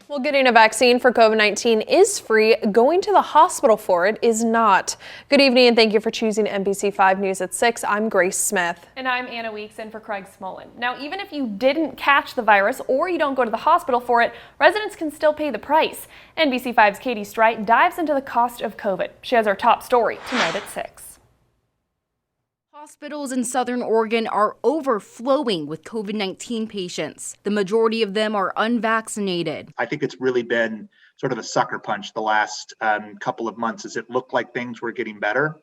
Well, getting a vaccine for COVID-19 is free. Going to the hospital for it is not. Good evening and thank you for choosing NBC 5 News at 6. I'm Grace Smith. And I'm Anna Weeks in for Craig Smolin. Now, even if you didn't catch the virus or you don't go to the hospital for it, residents can still pay the price. NBC 5's Katie Strite dives into the cost of COVID. She has our top story tonight at 6. Hospitals in Southern Oregon are overflowing with COVID-19 patients. The majority of them are unvaccinated. I think it's really been sort of a sucker punch the last couple of months as it looked like things were getting better.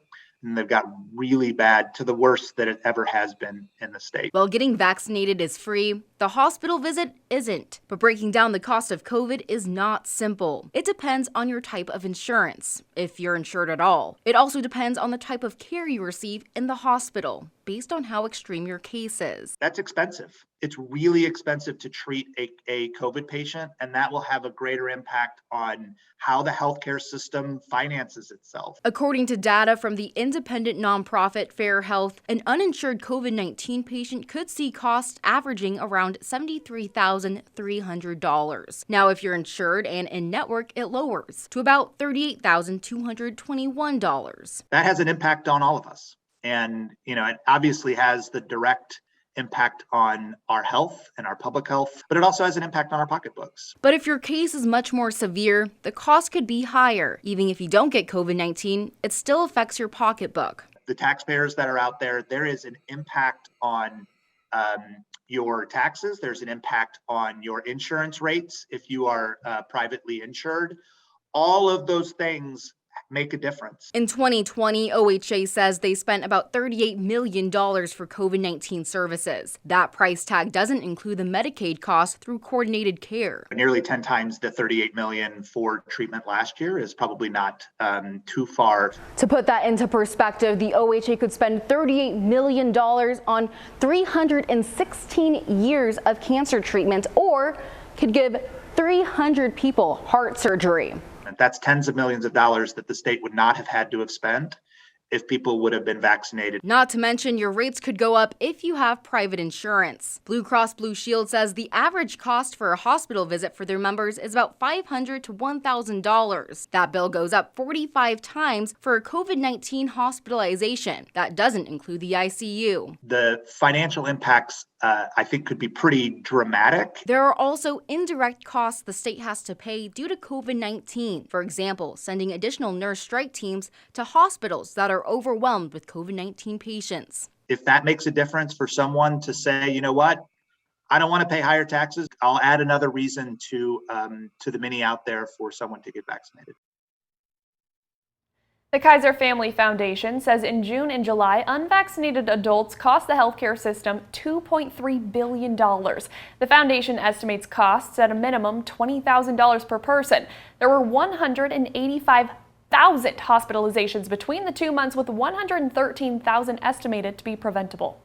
And they've got really bad, to the worst that it ever has been in the state. While getting vaccinated is free, the hospital visit isn't. But breaking down the cost of COVID is not simple. It depends on your type of insurance, if you're insured at all. It also depends on the type of care you receive in the hospital, based on how extreme your case is. That's expensive. It's really expensive to treat a COVID patient, and that will have a greater impact on how the healthcare system finances itself. According to data from the independent nonprofit Fair Health, an uninsured COVID-19 patient could see costs averaging around $73,300. Now, if you're insured and in-network, it lowers to about $38,221. That has an impact on all of us. And, it obviously has the direct impact on our health and our public health, but it also has an impact on our pocketbooks. But if your case is much more severe, the cost could be higher. Even if you don't get COVID-19, it still affects your pocketbook. The taxpayers that are out there is an impact on your taxes. There's an impact on your insurance rates if you are privately insured. All of those things make a difference. In 2020, OHA says they spent about $38 million for COVID-19 services. That price tag doesn't include the Medicaid costs through coordinated care. Nearly 10 times the $38 million for treatment last year is probably not too far. To put that into perspective, the OHA could spend $38 million on 316 years of cancer treatment, or could give 300 people heart surgery. That's tens of millions of dollars that the state would not have had to have spent if people would have been vaccinated. Not to mention your rates could go up if you have private insurance. Blue Cross Blue Shield says the average cost for a hospital visit for their members is about $500 to $1,000. That bill goes up 45 times for a COVID-19 hospitalization. That doesn't include the ICU. The financial impacts I think could be pretty dramatic. There are also indirect costs the state has to pay due to COVID-19. For example, sending additional nurse strike teams to hospitals that are overwhelmed with COVID-19 patients. If that makes a difference for someone to say, you know what, I don't want to pay higher taxes, I'll add another reason to the many out there for someone to get vaccinated. The Kaiser Family Foundation says in June and July, unvaccinated adults cost the healthcare system $2.3 billion. The foundation estimates costs at a minimum $20,000 per person. There were 185,000 hospitalizations between the 2 months, with 113,000 estimated to be preventable.